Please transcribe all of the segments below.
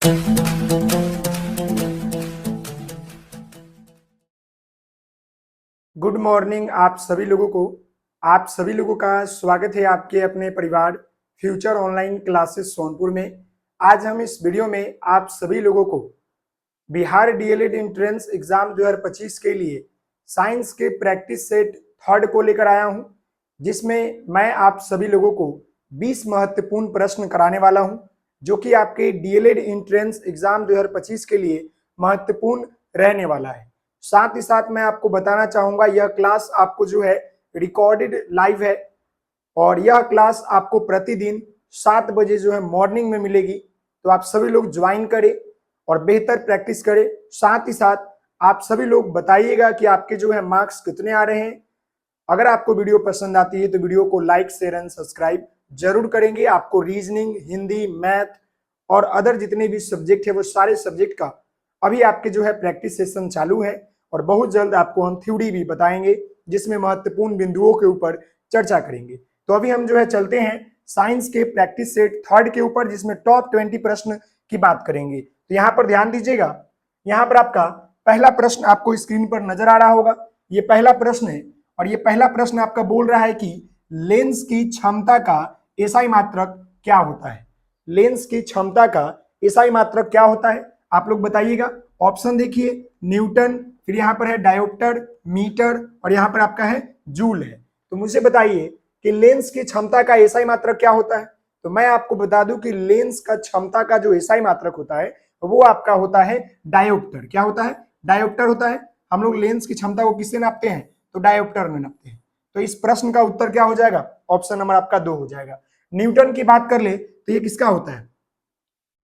Good morning आप सभी लोगों का स्वागत है आपके अपने परिवार फ्यूचर ऑनलाइन क्लासेस सोनपुर में। आज हम इस वीडियो में आप सभी लोगों को बिहार डीएलएड एंट्रेंस एग्जाम 2025 के लिए साइंस के प्रैक्टिस सेट थर्ड को लेकर आया हूं, जिसमें मैं आप सभी लोगों को 20 महत्वपूर्ण प्रश्न कराने वाला हूं, जो कि आपके डीएलएड एंट्रेंस एग्जाम 2025 के लिए महत्वपूर्ण रहने वाला है। साथ ही साथ मैं आपको बताना चाहूंगा, यह क्लास आपको जो है रिकॉर्डेड लाइव है और यह क्लास आपको प्रतिदिन 7 बजे जो है मॉर्निंग में मिलेगी। तो आप सभी लोग ज्वाइन करें और बेहतर प्रैक्टिस करें। साथ ही साथ आप सभी लोग बताइएगा कि आपके जो है मार्क्स कितने आ रहे हैं। अगर आपको वीडियो पसंद आती है तो वीडियो को लाइक शेयर एंड सब्सक्राइब जरूर करेंगे। आपको रीजनिंग, हिंदी, मैथ और अदर जितने भी सब्जेक्ट है वो सारे सब्जेक्ट का अभी आपके जो है प्रैक्टिस सेशन चालू है और बहुत जल्द आपको हम थ्योरी भी बताएंगे, जिसमें महत्वपूर्ण बिंदुओं के ऊपर चर्चा करेंगे। तो अभी हम जो है चलते हैं साइंस के प्रैक्टिस सेट थर्ड के ऊपर, जिसमें टॉप 20 प्रश्न की बात करेंगे। तो यहाँ पर ध्यान दीजिएगा, यहाँ पर आपका पहला प्रश्न आपको स्क्रीन पर नजर आ रहा होगा। ये पहला प्रश्न है और ये पहला प्रश्न आपका बोल रहा है कि लेंस की क्षमता का एसआई मात्रक क्या होता है। लेंस की क्षमता का एसआई मात्रक क्या होता है, आप लोग बताइएगा। ऑप्शन देखिए, न्यूटन, फिर यहाँ पर है डायोप्टर, मीटर और यहाँ पर आपका है जूल है। तो मुझे बताइए कि लेंस की क्षमता का एसआई मात्रक क्या होता है। तो मैं आपको बता दूं कि लेंस का क्षमता का जो एसआई मात्रक होता है वो आपका होता है डायोप्टर। क्या होता है? डायोप्टर होता है। हम लोग लेंस की क्षमता को किससे नापते हैं? तो डायोप्टर में नापते हैं। तो इस प्रश्न का उत्तर क्या हो जाएगा? ऑप्शन नंबर आपका 2 हो जाएगा। न्यूटन की बात कर ले तो ये किसका होता है?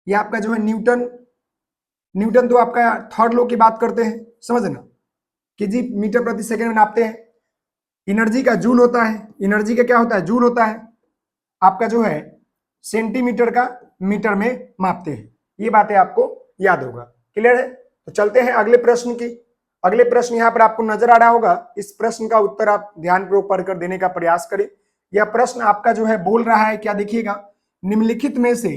ये आपका जो है न्यूटन तो आपका थर्ड लॉ की बात करते हैं, समझ ना, कि जी मीटर प्रति सेकंड में नापते हैं। एनर्जी का जूल होता है, एनर्जी का क्या होता है? जूल होता है। आपका जो है सेंटीमीटर का मीटर में मापते हैं। ये बातें आपको याद होगा। क्लियर है? तो चलते हैं अगले प्रश्न की। अगले प्रश्न यहाँ पर आपको नजर आ रहा होगा। इस प्रश्न का उत्तर आप ध्यानपूर्वक पढ़कर देने का प्रयास करें। यह प्रश्न आपका जो है बोल रहा है, क्या देखिएगा, निम्नलिखित में से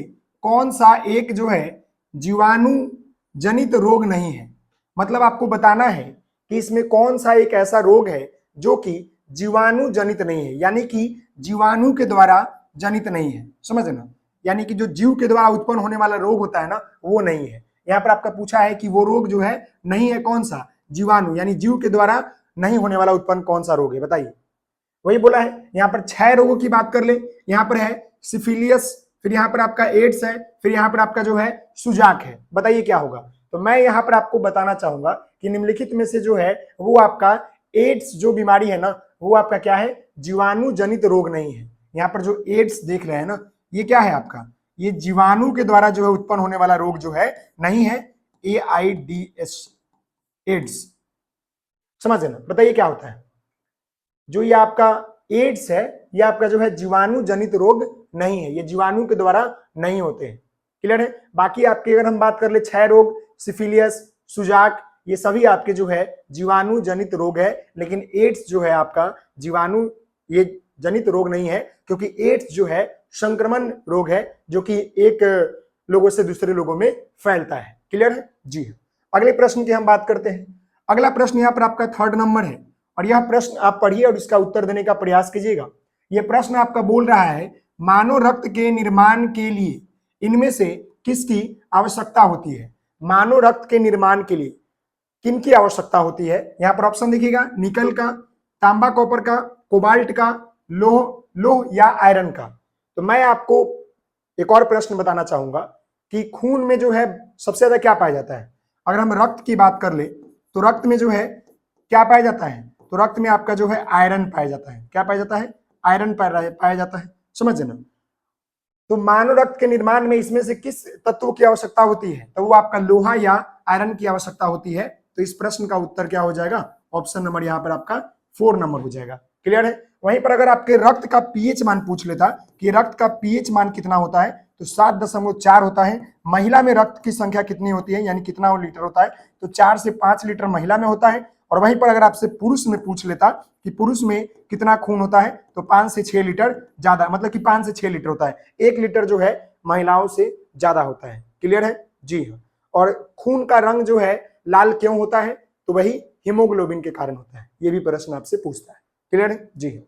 कौन सा एक जो है जीवाणु जनित रोग नहीं है। मतलब आपको बताना है कि इसमें कौन सा एक ऐसा रोग है जो कि जीवाणु जनित नहीं है, यानी कि जीवाणु के द्वारा जनित नहीं है, समझ ना, यानी कि जो जीव के द्वारा उत्पन्न होने वाला रोग होता है ना, वो नहीं है। यहाँ पर आपका पूछा है कि वो रोग जो है नहीं है, कौन सा? जीवाणु, यानी जीव के द्वारा नहीं होने वाला उत्पन्न कौन सा रोग है, बताइए। वही बोला है। यहाँ पर 6 रोगों की बात कर ले। यहाँ पर है सिफिलियस, फिर यहाँ पर आपका एड्स है, फिर यहाँ पर आपका जो है सुजाक है। बताइए क्या होगा। तो मैं यहाँ पर आपको बताना चाहूंगा कि निम्नलिखित में से जो है वो आपका एड्स जो बीमारी है ना, वो आपका क्या है? जीवाणु जनित रोग नहीं है। यहाँ पर जो एड्स देख रहे हैं ना, ये क्या है आपका? ये जीवाणु के द्वारा जो है उत्पन्न होने वाला रोग जो है नहीं है। AIDS, एड्स, समझ ना। बताइए क्या होता है। जो ये आपका एड्स है, ये आपका जो है जीवाणु जनित रोग नहीं है, ये जीवाणु के द्वारा नहीं होते हैं। क्लियर है? बाकी आपके अगर हम बात कर ले 6 रोग, सिफिलियस, सुजाक, ये सभी आपके जो है जीवाणु जनित रोग है। लेकिन एड्स जो है आपका जीवाणु ये जनित रोग नहीं है, क्योंकि एड्स जो है संक्रमण रोग है, जो कि एक लोगों से दूसरे लोगों में फैलता है। क्लियर है जी। अगले प्रश्न की हम बात करते हैं। अगला प्रश्न यहाँ पर आपका 3rd नंबर है और यह प्रश्न आप पढ़िए और इसका उत्तर देने का प्रयास कीजिएगा। यह प्रश्न आपका बोल रहा है, मानव रक्त के निर्माण के लिए इनमें से किसकी आवश्यकता होती है। मानव रक्त के निर्माण के लिए किनकी आवश्यकता होती है? यहाँ पर ऑप्शन देखिएगा, निकल का, तांबा कॉपर का, कोबाल्ट का, लोह या आयरन का। तो मैं आपको एक और प्रश्न बताना चाहूंगा कि खून में जो है सबसे ज्यादा क्या पाया जाता है। अगर हम रक्त की बात कर ले तो रक्त में जो है क्या पाया जाता है? तो रक्त में आपका जो है आयरन पाया जाता है। क्या पाया जाता है? आयरन पाया जाता है, समझ ना। तो मानव रक्त के निर्माण में इसमें से किस तत्व की आवश्यकता होती है? तो वो आपका लोहा या आयरन की आवश्यकता होती है। तो इस प्रश्न का उत्तर क्या हो जाएगा? ऑप्शन नंबर यहाँ पर आपका 4 नंबर हो जाएगा। क्लियर है? वहीं पर अगर आपके रक्त का पीएच मान पूछ लेता कि रक्त का पीएच मान कितना होता है, तो 7.4 होता है। महिला में रक्त की संख्या कितनी होती है, यानी कितना लीटर होता है? तो 4 से 5 लीटर महिला में होता है। और वहीं पर अगर आपसे पुरुष में पूछ लेता कि पुरुष में कितना खून होता है, तो 5 से 6 लीटर ज्यादा, मतलब कि 5 से 6 लीटर होता है। 1 लीटर जो है महिलाओं से ज्यादा होता है। क्लियर है? जी हाँ। और खून का रंग जो है लाल क्यों होता है? तो वही हीमोग्लोबिन के कारण होता है। ये भी प्रश्न आपसे पूछता है। क्लियर है? जी हाँ।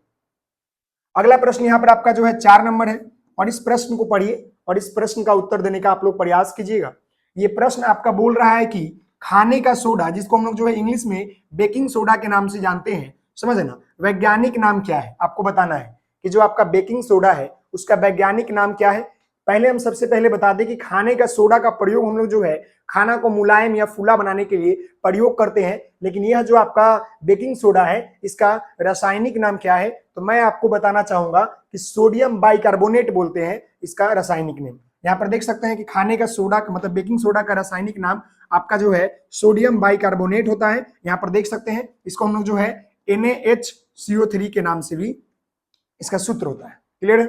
अगला प्रश्न यहाँ पर आपका जो है 4 नंबर है, और इस प्रश्न को पढ़िए और इस प्रश्न का उत्तर देने का आप लोग प्रयास कीजिएगा। ये प्रश्न आपका बोल रहा है कि खाने का सोडा, जिसको हम लोग जो है इंग्लिश में बेकिंग सोडा के नाम से जानते हैं, समझ है ना, वैज्ञानिक नाम क्या है आपको बताना है कि जो आपका बेकिंग सोडा है उसका वैज्ञानिक नाम क्या है। पहले हम सबसे पहले बता दें कि खाने का सोडा का प्रयोग हम लोग जो है खाना को मुलायम या फूला बनाने के लिए प्रयोग करते हैं, लेकिन यह जो आपका बेकिंग सोडा है इसका रासायनिक नाम क्या है? तो मैं आपको बताना चाहूंगा कि सोडियम बाइकार्बोनेट बोलते हैं इसका रासायनिक नाम। यहाँ पर देख सकते हैं कि खाने का सोडा का मतलब बेकिंग सोडा का रासायनिक नाम आपका जो है सोडियम बाइकार्बोनेट होता है। यहाँ पर देख सकते हैं इसको हम लोग जो है NaHCO3 के नाम से भी इसका सूत्र होता है। क्लियर है?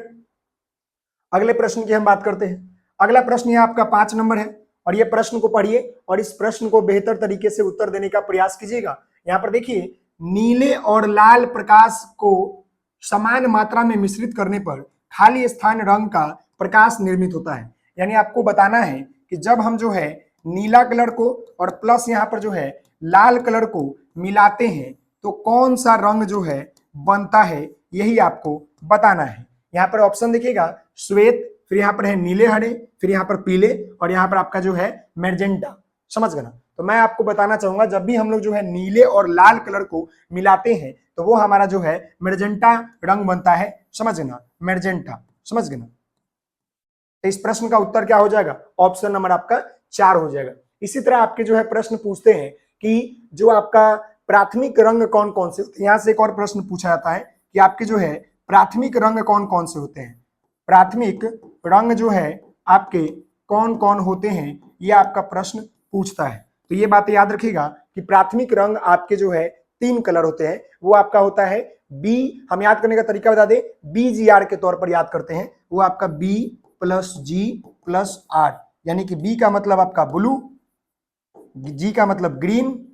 अगले प्रश्न की हम बात करते हैं। अगला प्रश्न यह आपका 5 नंबर है, और ये प्रश्न को पढ़िए और इस प्रश्न को बेहतर तरीके से उत्तर देने का प्रयास कीजिएगा। यहाँ पर देखिए, नीले और लाल प्रकाश को समान मात्रा में मिश्रित करने पर खाली स्थान रंग का प्रकाश निर्मित होता है। यानी आपको बताना है कि जब हम जो है नीला कलर को और प्लस यहाँ पर जो है लाल कलर को मिलाते हैं तो कौन सा रंग जो है बनता है, यही आपको बताना है। यहाँ पर ऑप्शन देखिएगा, श्वेत, फिर यहाँ पर है नीले हरे, फिर यहाँ पर पीले, और यहाँ पर आपका जो है मैजेंटा। समझ गए ना? तो मैं आपको बताना चाहूंगा जब भी हम लोग जो है नीले और लाल कलर को मिलाते हैं तो वो हमारा जो है मैजेंटा रंग बनता है। समझ गए ना? मैजेंटा। समझ गए ना? तो इस प्रश्न का उत्तर क्या हो जाएगा? ऑप्शन नंबर आपका 4 हो जाएगा। इसी तरह आपके जो है प्रश्न पूछते हैं कि जो आपका प्राथमिक रंग कौन कौन से होते हैं। यहाँ से एक और प्रश्न पूछा जाता है कि आपके जो है प्राथमिक रंग कौन कौन से होते हैं। प्राथमिक रंग जो है आपके कौन कौन होते हैं, ये आपका प्रश्न पूछता है। तो ये बात याद रखिएगा कि प्राथमिक रंग आपके जो है 3 कलर होते हैं। वो आपका होता है बी, हम याद करने का तरीका बता दें, BGR के तौर पर याद करते हैं। वो आपका B+G+R, यानी कि बी का मतलब आपका ब्लू, जी का मतलब ग्रीन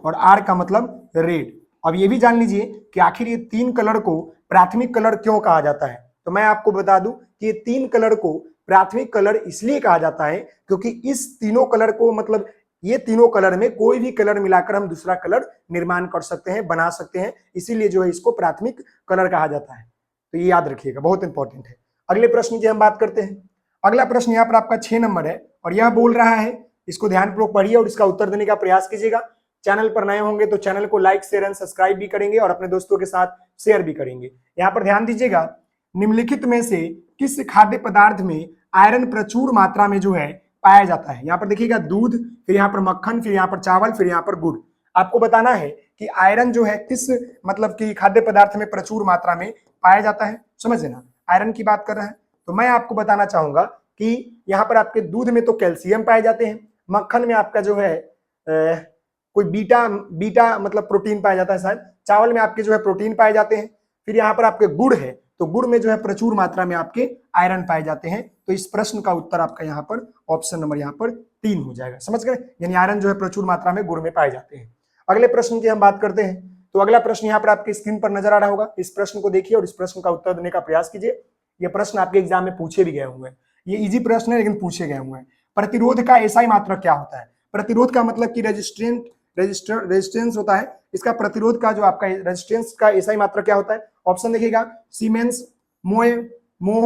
और आर का मतलब रेड। अब ये भी जान लीजिए कि आखिर ये 3 कलर को प्राथमिक कलर क्यों कहा जाता है। तो मैं आपको बता दूं कि ये 3 कलर को प्राथमिक कलर इसलिए कहा जाता है क्योंकि इस तीनों कलर को मतलब ये तीनों कलर में कोई भी कलर मिलाकर हम दूसरा कलर निर्माण कर सकते हैं, बना सकते हैं, इसीलिए जो है इसको प्राथमिक कलर कहा जाता है। तो ये याद रखिएगा, बहुत इंपॉर्टेंट है। अगले प्रश्न की हम बात करते हैं। अगला प्रश्न यहाँ पर आपका 6 नंबर है, और यह बोल रहा है, इसको ध्यानपूर्वक पढ़िए और इसका उत्तर देने का प्रयास कीजिएगा। चैनल पर नए होंगे तो चैनल को लाइक शेयर एंड सब्सक्राइब भी करेंगे और अपने दोस्तों के साथ शेयर भी करेंगे। यहाँ पर ध्यान दीजिएगा, निम्नलिखित में से किस खाद्य पदार्थ में आयरन प्रचुर मात्रा में जो है पाया जाता है। यहाँ पर देखिएगा दूध, फिर यहाँ पर मक्खन, फिर यहाँ पर चावल, फिर यहाँ पर गुड़। आपको बताना है कि आयरन जो है किस मतलब कि खाद्य पदार्थ में प्रचुर मात्रा में पाया जाता है। समझे ना? आयरन की बात कर रहे हैं तो मैं आपको बताना चाहूंगा कि यहाँ पर आपके दूध में तो कैल्शियम पाए जाते हैं, मक्खन में आपका जो है कोई बीटा मतलब प्रोटीन पाया जाता है शायद, चावल में आपके जो है प्रोटीन पाए जाते हैं, फिर यहाँ पर आपके गुड़ है तो गुड़ में जो है प्रचुर मात्रा में आपके आयरन पाए जाते हैं। तो इस प्रश्न का उत्तर आपका यहाँ पर ऑप्शन नंबर यहाँ पर 3 हो जाएगा। समझ गए? यानी आयरन जो है प्रचुर मात्रा में गुड़ में पाए जाते हैं। अगले प्रश्न की हम बात करते हैं। तो अगला प्रश्न यहाँ पर आपकी स्क्रीन पर नजर आ रहा होगा। इस प्रश्न को देखिए और इस प्रश्न का उत्तर देने का प्रयास कीजिए। यह प्रश्न आपके एग्जाम में पूछे भी गए हुए हैं। ये इजी प्रश्न है लेकिन पूछे गए हुए हैं। प्रतिरोध का एसआई मात्रक क्या होता है? प्रतिरोध का मतलब कि रेजिस्टेंस होता है। इसका प्रतिरोध का जो आपका रेजिस्टेंस का एसआई मात्रक क्या होता है? ऑप्शन देखिएगा, सीमेंस, मोह,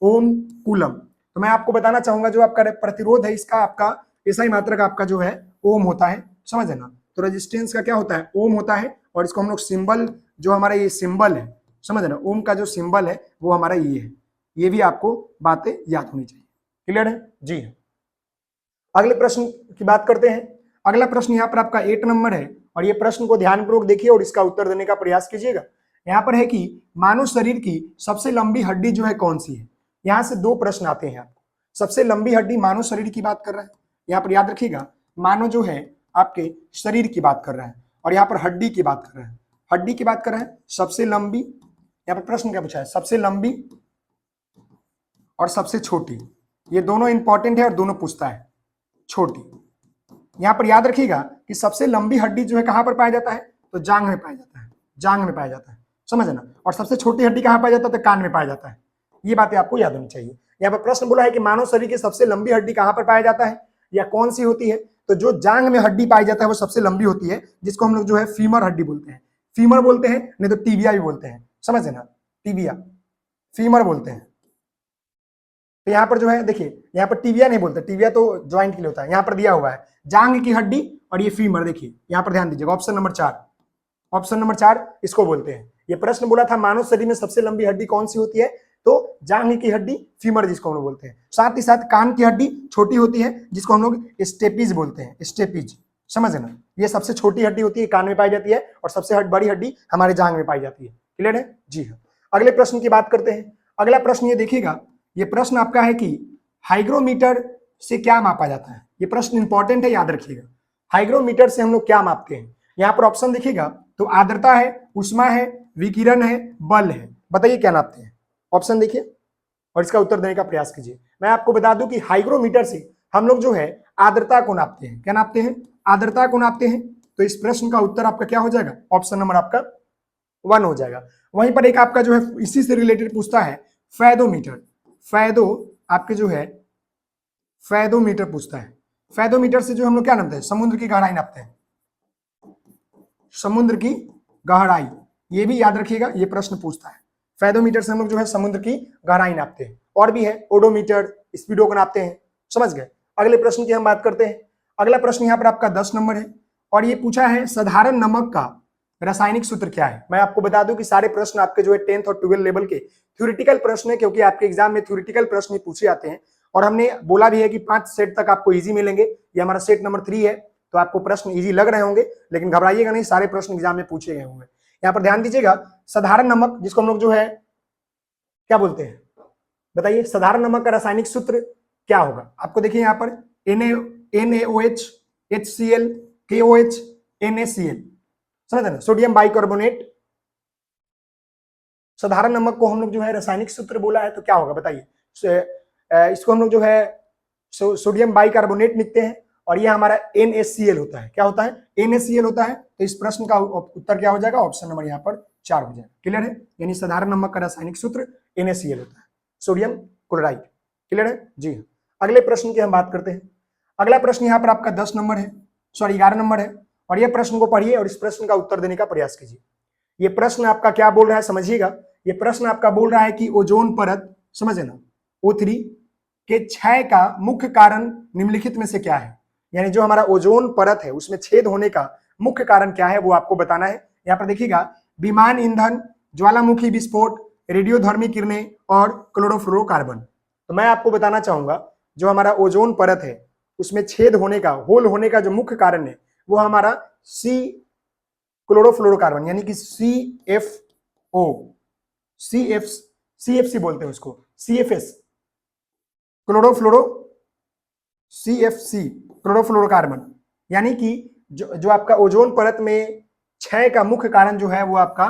ओम, कूलम। तो मैं आपको बताना चाहूंगा जो आपका प्रतिरोध है इसका आपका एसआई मात्रक आपका जो है ओम होता है। समझ है ना? तो रेजिस्टेंस का क्या होता है? ओम होता है। और इसको हम लोग सिंबल, जो हमारा ये सिंबल है, समझ है ना, ओम का जो सिंबल है वो हमारा ये है। ये भी आपको बातें याद होनी चाहिए। क्लियर है? जी हाँ। अगले प्रश्न की बात करते हैं। अगला प्रश्न यहाँ पर आपका 8 नंबर है, और ये प्रश्न को ध्यानपूर्वक देखिए और इसका उत्तर देने का प्रयास कीजिएगा। यहाँ पर है कि मानव शरीर की सबसे लंबी हड्डी जो है कौन सी है? यहाँ से 2 प्रश्न आते हैं आपको। सबसे लंबी हड्डी मानव शरीर की बात कर रहा है, यहाँ पर याद रखिएगा, मानव जो है आपके शरीर की बात कर रहा है, और यहाँ पर हड्डी की बात कर रहा है। हड्डी की बात कर रहा है, सबसे लंबी। यहाँ पर प्रश्न क्या पूछा है? सबसे लंबी और सबसे छोटी, ये दोनों इंपॉर्टेंट है और दोनों पूछता है। छोटी, यहां पर याद रखिएगा कि सबसे लंबी हड्डी जो है कहां पर पाया जाता है? तो जांघ में पाया जाता है, जांघ में पाया जाता है। समझ है ना? और सबसे छोटी हड्डी कहां पाया जाता है? तो कान में पाया जाता है। ये बातें आपको याद होनी चाहिए। यहाँ पर प्रश्न बोला है कि मानव शरीर की सबसे लंबी हड्डी कहां पर पाया जाता है? या कौन सी होती है? तो जो जांग में हड्डी पाई जाता है वो सबसे लंबी होती है, जिसको हम लोग जो है फीमर हड्डी बोलते हैं। फीमर बोलते हैं, नहीं तो टीबिया भी बोलते हैं, समझे ना, टीबिया फीमर बोलते हैं। तो यहाँ पर जो है देखिए, यहाँ पर टीबिया नहीं बोलते, टीबिया तो ज्वाइंट के लिए होता है, यहाँ पर दिया हुआ है जांग की हड्डी और ये फीमर। देखिए यहाँ पर ध्यान दीजिएगा, ऑप्शन नंबर 4, ऑप्शन नंबर 4 इसको बोलते हैं। ये प्रश्न बोला था मानव शरीर में सबसे लंबी हड्डी कौन सी होती है? तो जांघ की हड्डी, फीमर जिसको हम लोग बोलते हैं। साथ ही साथ कान की हड्डी छोटी होती है, जिसको हम लोग स्टेपीज बोलते हैं, स्टेपीज, समझ ना। ये सबसे छोटी हड्डी होती है, कान में पाई जाती है, और सबसे बड़ी हड्डी हमारे जांघ में पाई जाती है। क्लियर है जी हाँ। अगले प्रश्न की बात करते हैं। अगला प्रश्न ये देखिएगा, ये प्रश्न आपका है कि हाइग्रोमीटर से क्या मापा जाता है? ये प्रश्न इंपॉर्टेंट है, याद रखिएगा। हाइग्रोमीटर से हम लोग क्या मापते हैं? यहाँ पर ऑप्शन देखिएगा तो आर्द्रता है, उष्मा है, विकिरण है, बल है। बताइए क्या नापते हैं? ऑप्शन देखिए और इसका उत्तर देने का प्रयास कीजिए। मैं आपको बता दूं कि हाइग्रोमीटर से हम लोग जो है आर्द्रता को नापते हैं। क्या नापते हैं? आर्द्रता को नापते हैं। तो इस प्रश्न का उत्तर आपका क्या हो जाएगा? ऑप्शन नंबर आपका 1 हो जाएगा। वहीं पर एक आपका जो है इसी से रिलेटेड पूछता है फैदोमीटर। फैदो आपके जो है फैदोमीटर पूछता है। फैदोमीटर से जो हम लोग क्या नापते हैं? समुद्र की गहराई नापते हैं, समुद्र की गहराई। ये भी याद रखिएगा, ये प्रश्न पूछता है। फैदोमीटर से हम लोग जो है समुद्र की गहराई नापते हैं। और भी है ओडोमीटर, स्पीडो को नापते हैं, समझ गए। अगले प्रश्न की हम बात करते हैं। अगला प्रश्न यहाँ पर आपका 10 नंबर है और ये पूछा है साधारण नमक का रासायनिक सूत्र क्या है? मैं आपको बता दूं कि सारे प्रश्न आपके जो है 10th और 12 लेवल के थ्योरेटिकल प्रश्न है, क्योंकि आपके एग्जाम में थ्योरेटिकल प्रश्न ही पूछे जाते हैं। और हमने बोला भी है कि 5 सेट तक आपको इजी मिलेंगे। ये हमारा सेट नंबर 3 है, तो आपको प्रश्न इजी लग रहे होंगे, लेकिन घबराइएगा नहीं, सारे प्रश्न एग्जाम में पूछे गए होंगे। यहाँ पर ध्यान दीजिएगा, साधारण नमक जिसको हम लोग जो है क्या बोलते हैं? बताइए, साधारण नमक का रासायनिक सूत्र क्या होगा? आपको देखिए यहाँ पर NaOH, HCl, KOH, NaCl, समझ ना, सोडियम बाइकार्बोनेट। साधारण नमक को हम लोग जो है रासायनिक सूत्र बोला है, तो क्या होगा बताइए? इसको हम लोग जो है सोडियम बाइकार्बोनेट लिखते हैं और ये हमारा NaCl होता है। क्या होता है? NaCl होता है। तो इस प्रश्न का उत्तर क्या हो जाएगा? ऑप्शन नंबर यहाँ पर 4 हो जाएगा। क्लियर है? यानी साधारण नमक का रासायनिक सूत्र NaCl होता है, सोडियम क्लोराइड। क्लियर है जी। अगले प्रश्न की हम बात करते हैं। अगला प्रश्न यहाँ पर आपका 10 नंबर है, सॉरी 11 नंबर है, और यह प्रश्न को पढ़िए और इस प्रश्न का उत्तर देने का प्रयास कीजिए। ये प्रश्न आपका क्या बोल रहा है समझिएगा। ये प्रश्न आपका बोल रहा है कि ओजोन परत, समझे ना, O3 के क्षय का मुख्य कारण निम्नलिखित में से क्या है? यानी जो हमारा ओजोन परत है उसमें छेद होने का मुख्य कारण क्या है, वो आपको बताना है। यहाँ पर देखिएगा, विमान ईंधन, ज्वालामुखी विस्फोट, रेडियोधर्मी किरणें और क्लोरोफ्लोरोकार्बन। तो मैं आपको बताना चाहूंगा, जो हमारा ओजोन परत है उसमें छेद होने का, होल होने का जो मुख्य कारण है वो हमारा क्लोरोफ्लोरोकार्बन, यानी कि CFO, CFC बोलते हैं उसको, CFS, क्लोरोफ्लोरोकार्बन। यानी कि जो आपका ओजोन परत में क्षय का मुख्य कारण जो है वो आपका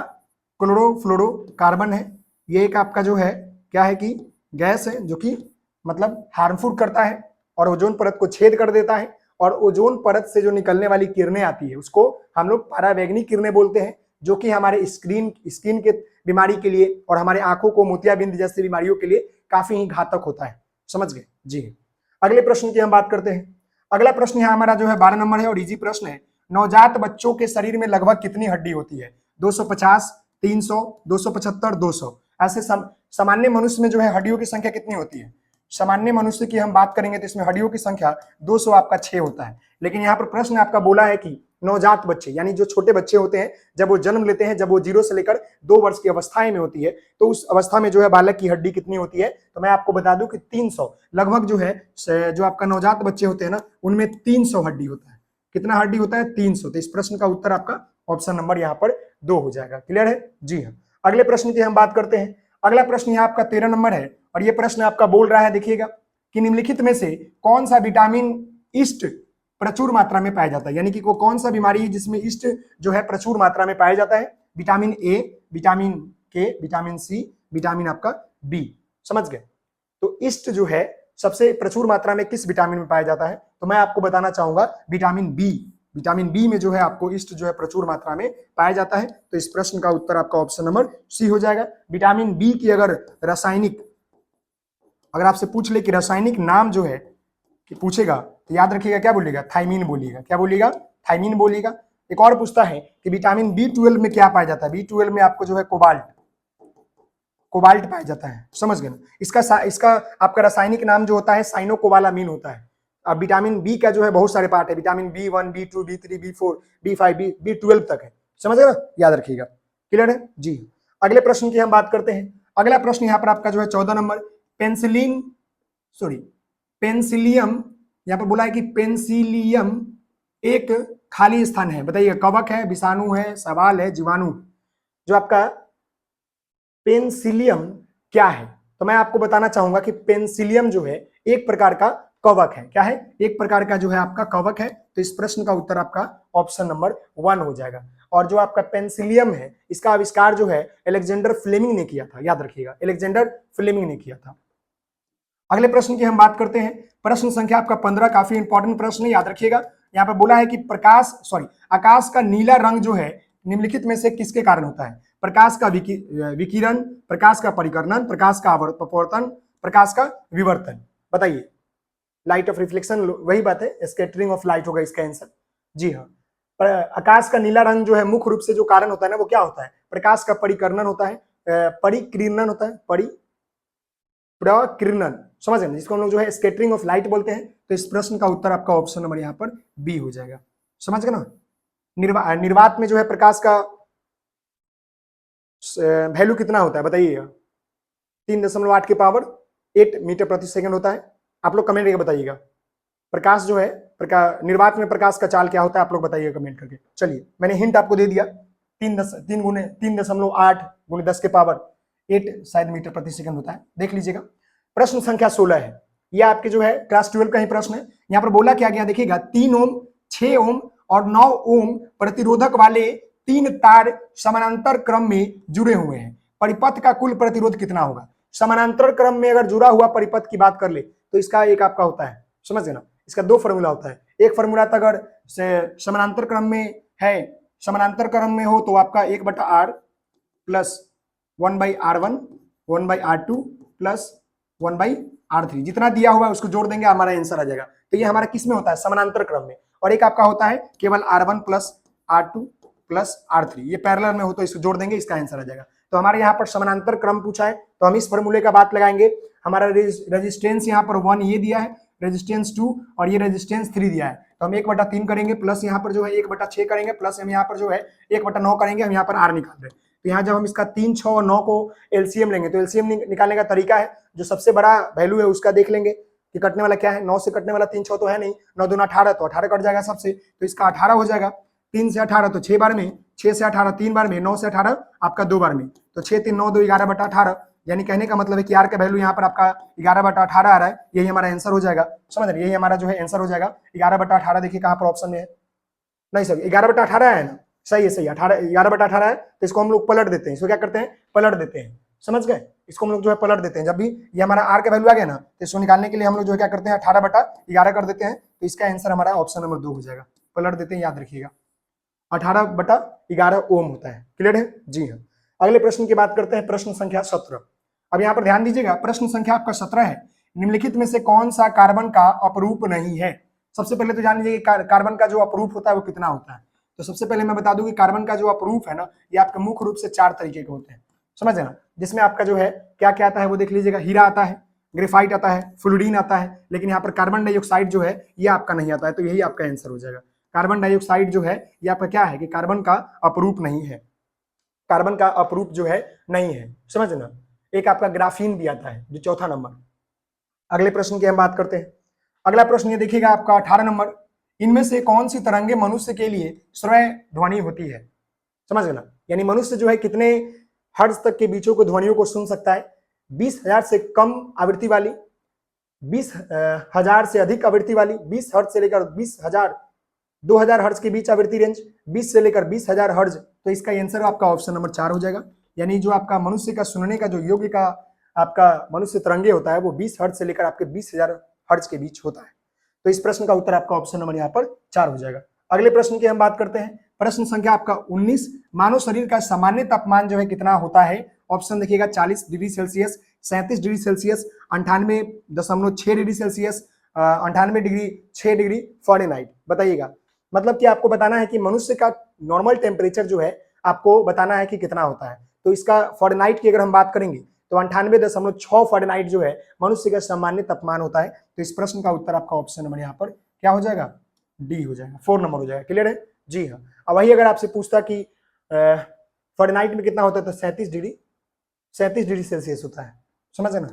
क्लोरोफ्लोरोकार्बन है। ये एक आपका जो है क्या है कि गैस है, जो कि मतलब हार्मफुल करता है और ओजोन परत को छेद कर देता है। और ओजोन परत से जो निकलने वाली किरणें आती है उसको हम लोग परावैंगनी किरणें बोलते हैं, जो कि हमारे स्किन के बीमारी के लिए और हमारे आंखों को मोतियाबिंद जैसी बीमारियों के लिए काफी ही घातक होता है। समझ गए जी। अगले प्रश्न की हम बात करते हैं। अगला प्रश्न यहाँ हमारा जो है 12 नंबर है और इजी प्रश्न है। नवजात बच्चों के शरीर में लगभग कितनी हड्डी होती है? 250, 300, 275, 200। ऐसे सामान्य मनुष्य में जो है हड्डियों की संख्या कितनी होती है? सामान्य मनुष्य की हम बात करेंगे तो इसमें हड्डियों की संख्या 200 आपका 6 होता है। लेकिन यहाँ पर प्रश्न आपका बोला है कि नवजात बच्चे, यानी जो छोटे बच्चे होते हैं, जब वो जन्म लेते हैं, जब वो 0 से लेकर 2 वर्ष की अवस्थाएं में होती है, तो उस अवस्था में जो है बालक की हड्डी कितनी होती है? तो मैं आपको बता दूं कि 300 लगभग जो है, जो आपका नवजात बच्चे होते हैं ना, उनमें 300 हड्डी होता है। कितना हड्डी होता है? 300। तो इस प्रश्न का उत्तर आपका ऑप्शन नंबर यहाँ पर 2 हो जाएगा। क्लियर है जी हाँ। अगले प्रश्न की हम बात करते हैं। अगला प्रश्न यहाँ आपका 13 नंबर है और ये प्रश्न आपका बोल रहा है, देखिएगा, कि निम्नलिखित में से कौन सा विटामिन ईस्ट प्रचुर मात्रा में पाया जाता है? यानी कि वो कौन सा बीमारी है जिसमें ईस्ट जो है प्रचुर मात्रा में पाया जाता है? विटामिन ए, विटामिन के, विटामिन सी, विटामिन आपका बी। समझ गए? तो ईस्ट जो है सबसे प्रचुर मात्रा में किस विटामिन में पाया जाता है? तो मैं आपको बताना चाहूंगा विटामिन बी। विटामिन बी में जो है आपको ईस्ट जो है प्रचुर मात्रा में पाया जाता है। तो इस प्रश्न का उत्तर आपका ऑप्शन नंबर सी हो जाएगा। विटामिन बी की अगर रासायनिक, अगर आपसे पूछ ले कि रासायनिक नाम जो है कि पूछेगा तो याद रखिएगा क्या बोलिएगा, थायमीन बोलिएगा। क्या बोलिएगा, थायमीन बोलिएगा। एक और पूछता है कि विटामिन B12 में क्या पाया जाता है, B12 में आपको जो है कोबाल्ट, कोबाल्ट पाया जाता है, समझ गए ना। इसका आपका रासायनिक नाम जो होता है साइनोकोबालामीन होता है। अब विटामिन बी का जो है बहुत सारे पार्ट है, vitamin B1, B2, B3, B4, B5, B12 तक है, समझ गए ना, याद रखिएगा। क्लियर है जी। अगले प्रश्न की हम बात करते हैं। अगला प्रश्न यहाँ पर आपका जो है 14 नंबर, पेंसिलिन सॉरी पेंसिलियम, यहाँ पर बोला है कि पेंसिलियम एक खाली स्थान है, बताइए कवक है, विषाणु है, सवाल है, जीवाणु। जो आपका पेंसिलियम क्या है, तो मैं आपको बताना चाहूंगा कि पेंसिलियम जो है एक प्रकार का कवक है। क्या है, एक प्रकार का जो है आपका कवक है। तो इस प्रश्न का उत्तर आपका ऑप्शन नंबर 1 हो जाएगा। और जो आपका पेंसिलियम है इसका आविष्कार जो है अलेक्जेंडर फ्लेमिंग ने किया था, याद रखिएगा, अलेक्जेंडर फ्लेमिंग ने किया था। अगले प्रश्न की हम बात करते हैं, प्रश्न संख्या आपका 15, काफी इंपॉर्टेंट प्रश्न है, याद रखिएगा। यहाँ पर बोला है कि आकाश का नीला रंग जो है निम्नलिखित में से किसके कारण होता है, प्रकाश का विकिरण, प्रकाश का परिकर्णन, प्रकाश का अपवर्तन, प्रकाश का विवर्तन, बताइए। लाइट ऑफ रिफ्लेक्शन, वही बात है, स्कैटरिंग ऑफ लाइट होगा इसका आंसर। जी हाँ, आकाश का नीला रंग जो है मुख्य रूप से जो कारण होता है ना वो क्या होता है, प्रकाश का परिकर्णन होता है, परिकिरणन होता है, प्रकिरणन, समझ गए, जिसको हम लोग जो है स्कैटरिंग ऑफ लाइट बोलते हैं। तो इस प्रश्न का उत्तर आपका ऑप्शन नंबर यहाँ पर बी हो जाएगा, समझ गए ना। निर्वात में जो है प्रकाश का वैल्यू कितना होता है बताइएगा, 3.8 के पावर 8 मीटर प्रति सेकंड होता है। आप लोग कमेंट करके बताइएगा प्रकाश जो है निर्वात में प्रकाश का चाल क्या होता है, आप लोग बताइएगा कमेंट करके। चलिए मैंने हिंट आपको दे दिया, 3.8 गुणे 10 के पावर 8 शायद मीटर प्रति सेकंड होता है, देख लीजिएगा। प्रश्न संख्या 16 है, यह आपके जो है क्लास 12 का ही प्रश्न है। यहाँ पर बोला क्या गया, देखिएगा 3 ओम, 6 ओम और 9 ओम प्रतिरोधक वाले 3 तार समानांतर क्रम में जुड़े हुए हैं, परिपथ का कुल प्रतिरोध कितना होगा। समानांतर क्रम में अगर जुड़ा हुआ परिपथ की बात कर ले तो इसका एक आपका होता है, समझ गए ना, इसका 2 फॉर्मूला होता है। एक फॉर्मूला तो अगर समानांतर क्रम में है, समानांतर क्रम में हो तो आपका 1/r plus 1/r1 1/r2 plus 1/r3, जितना दिया हुआ है उसको जोड़ देंगे हमारा आंसर आ जाएगा। तो ये हमारा किस में होता है, समानांतर क्रम में। और एक आपका होता है केवल r1 plus r2 plus r3, ये पैरेलल में हो तो इसको जोड़ देंगे, इसका आंसर आ जाएगा। तो हमारे यहाँ पर समानांतर क्रम पूछा है तो हम इस फॉर्मूले का बात लगाएंगे। हमारा रेजिस्टेंस यहाँ पर 1 ये दिया है, रेजिस्टेंस 2 और ये रेजिस्टेंस 3 दिया है, तो हम 1/3 करेंगे, प्लस यहाँ पर जो है 1/6 करेंगे, प्लस हम यहाँ पर जो है 1/9 करेंगे, हम यहाँ पर r निकाल रहे हैं। तो यहाँ जब हम इसका 3, 6 और 9 को एलसीएम लेंगे तो एलसीएम निकालने का तरीका है, जो सबसे बड़ा वैल्यू है उसका देख लेंगे कि कटने वाला क्या है। 9 से कटने वाला 3, 6 तो है नहीं, 9 दूना 18, तो 18 कट जाएगा सबसे, तो इसका 18 हो जाएगा। 3 से 18 तो 6 बार में, 6 से 18 3 बार में, 9 से 18 आपका 2 बार में, तो 6 3 9 2 11/18, यानी कहने का मतलब है कि आर का वैल्यू यहाँ पर आपका 11/18 आ रहा है, यही हमारा आंसर हो जाएगा, समझ रहे, यही हमारा जो है आंसर हो जाएगा 11/18। देखिए कहाँ पर ऑप्शन में है, नहीं सर 11/18 है ना, सही है, सही 11/18 है। तो इसको हम लोग पलट देते हैं, इसको क्या करते हैं, पलट देते हैं, समझ गए, इसको हम लोग जो है पलट देते हैं। जब भी ये हमारा आर का वैल्यू आ गया ना तो इसको निकालने के लिए हम लोग जो है क्या करते हैं 18/11 कर देते हैं, तो इसका आंसर हमारा ऑप्शन नंबर 2 हो जाएगा। पलट देते हैं, याद रखिएगा 18/11 ओम होता है। क्लियर है जी हाँ। अगले प्रश्न की बात करते हैं, प्रश्न संख्या 17। अब यहाँ पर ध्यान दीजिएगा, प्रश्न संख्या आपका 17 है, निम्नलिखित में से कौन सा कार्बन का अपरूप नहीं है। सबसे पहले तो जान लीजिए कार्बन का जो अपरूप होता है वो कितना होता है। तो सबसे पहले मैं बता दूं कि कार्बन का जो अपरूप है ना, ये आपका मुख्य रूप से 4 तरीके के होते हैं, समझ ना, जिसमें आपका जो है क्या क्या आता है वो देख लीजिएगा। हीरा आता है, ग्रेफाइट आता है, फ्लूरीन आता है, लेकिन यहाँ पर कार्बन डाइऑक्साइड जो है ये आपका नहीं आता है, तो यही आपका आंसर हो जाएगा। कार्बन डाइऑक्साइड जो है ये आपका क्या है कि कार्बन का अपरूप नहीं है, कार्बन का अपरूप जो है नहीं है, समझ ना। एक आपका ग्राफीन भी आता है जो 4था नंबर। अगले प्रश्न की हम बात करते हैं। अगला प्रश्न ये देखिएगा आपका 18 नंबर, इनमें से कौन सी तरंगे मनुष्य के लिए श्रव्य ध्वनि होती है, समझ ना, यानी मनुष्य जो है कितने हर्ट्ज तक के बीचों को ध्वनियों को सुन सकता है। 20,000 से कम आवृत्ति वाली, 20,000 से अधिक आवृत्ति वाली, 20 हर्ट्ज से लेकर 20,000 2000 हर्ट्ज के बीच आवृत्ति रेंज, 20 से लेकर 20,000 हर्ट्ज। तो इसका आंसर आपका ऑप्शन नंबर 4 हो जाएगा। यानी जो आपका मनुष्य का सुनने का जो योग्य का आपका मनुष्य तरंगे होता है वो 20 हर्ट्ज से लेकर आपके 20,000 हर्ट्ज के बीच होता है। तो इस प्रश्न का उत्तर आपका ऑप्शन नंबर यहाँ पर 4 हो जाएगा। अगले प्रश्न की हम बात करते हैं, प्रश्न संख्या आपका 19, मानव शरीर का सामान्य तापमान जो है कितना होता है। ऑप्शन देखिएगा 40 degree Celsius, 37 degree Celsius, 98.6 degree Celsius, 98 degree 6 degree Fahrenheit. बताइएगा, मतलब कि आपको बताना है कि मनुष्य का नॉर्मल टेम्परेचर जो है आपको बताना है कि कितना होता है। तो इसका फ़ारेनहाइट की अगर हम बात करेंगे तो 98.6 फ़ारेनहाइट जो है मनुष्य का सामान्य तापमान होता है। तो इस प्रश्न का उत्तर आपका ऑप्शन नंबर यहाँ पर क्या हो जाएगा, डी हो जाएगा, 4 नंबर हो जाएगा। क्लियर है? जी हाँ। अब वही अगर आपसे पूछता कि फ़ारेनहाइट में कितना होता है तो 37 डिग्री सेल्सियस होता है। समझ ना,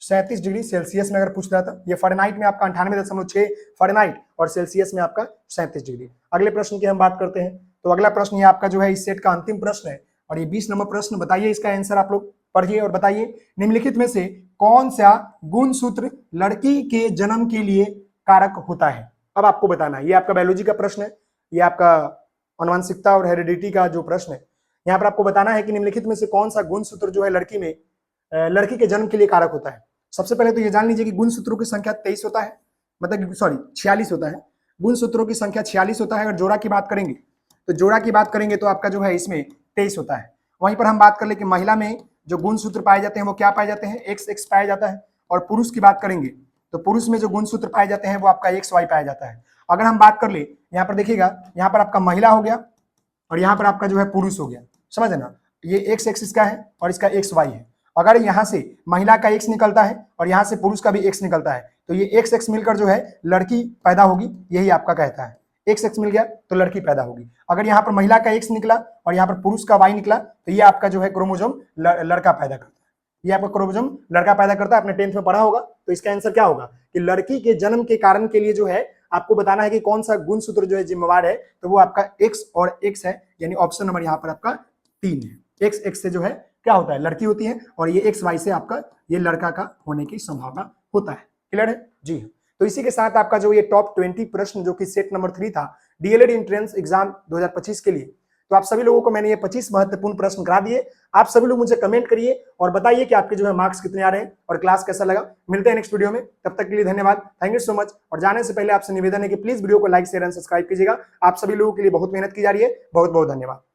37 डिग्री सेल्सियस में अगर पूछ रहा था, ये फ़ारेनहाइट में आपका 98.6 फ़ारेनहाइट और सेल्सियस में आपका 37 डिग्री। अगले प्रश्न की हम बात करते हैं। तो अगला प्रश्न ये आपका जो है इस सेट का अंतिम प्रश्न है और ये 20 नंबर प्रश्न। बताइए इसका आंसर आप लोग पढ़िए और बताइए, निम्नलिखित में से कौन सा गुणसूत्र लड़की के जन्म के लिए कारक होता है? अब आपको बताना है, ये आपका बायोलॉजी का प्रश्न है, ये आपका आनुवंशिकता और हेरिडिटी का जो प्रश्न है। यहाँ पर आपको बताना है कि निम्नलिखित में से कौन सा गुणसूत्र जो है लड़की के जन्म के लिए कारक होता है। सबसे पहले तो ये जान लीजिए कि गुणसूत्रों की संख्या 23 होता है, मतलब सॉरी 46 होता है। गुणसूत्रों की संख्या 46 होता है। अगर जोड़ा की बात करेंगे तो जोड़ा की बात करेंगे तो आपका जो है इसमें 23 होता है। वहीं पर हम बात कर ले कि महिला में जो गुणसूत्र पाए जाते हैं वो क्या पाए जाते हैं, XX पाया जाता है। और पुरुष की बात करेंगे तो पुरुष में जो गुणसूत्र पाए जाते हैं वो आपका XY पाया जाता है। अगर हम बात कर ले, यहाँ पर देखिएगा, यहाँ पर आपका महिला हो गया और यहाँ पर आपका जो है पुरुष हो गया। समझ ना, ये X एक्सिस का है और इसका XY है। अगर यहाँ से महिला का X निकलता है और यहाँ से पुरुष का भी X निकलता है तो ये XX मिलकर जो है लड़की पैदा होगी, यही आपका कहता है। XX मिल गया तो लड़की पैदा होगी। अगर यहाँ पर महिला का X निकला और यहाँ पर पुरुष का Y निकला तो ये आपका जो है क्रोमोजोम लड़का पैदा करता है। ये आपका क्रोमोजोम लड़का पैदा करता है, आपने 10th में पढ़ा होगा। तो इसका आंसर क्या होगा कि लड़की के जन्म के कारण के लिए जो है आपको बताना है कि कौन सा गुणसूत्र जो है जिम्मेवार है। तो वो आपका X और X है, यानी ऑप्शन नंबर यहाँ पर आपका 3 है। XX से जो है क्या होता है, लड़की होती है और ये XY से आपका ये लड़का का होने की संभावना होता है। क्लियर है? जी। तो इसी के साथ आपका जो ये टॉप 20 प्रश्न जो कि सेट नंबर 3 था डीएलएड एंट्रेंस एग्जाम 2025 के लिए, तो आप सभी लोगों को मैंने ये 25 महत्वपूर्ण प्रश्न करा दिए। आप सभी लोग मुझे कमेंट करिए और बताइए कि आपके जो है मार्क्स कितने आ रहे हैं और क्लास कैसा लगा। मिलते हैं नेक्स्ट वीडियो में, तब तक के लिए धन्यवाद, थैंक यू सो मच। और जाने से पहले आपसे निवेदन है कि प्लीज वीडियो को लाइक शेयर एंड सब्सक्राइब कीजिएगा। आप सभी लोगों के लिए बहुत मेहनत की जा रही है। बहुत बहुत धन्यवाद।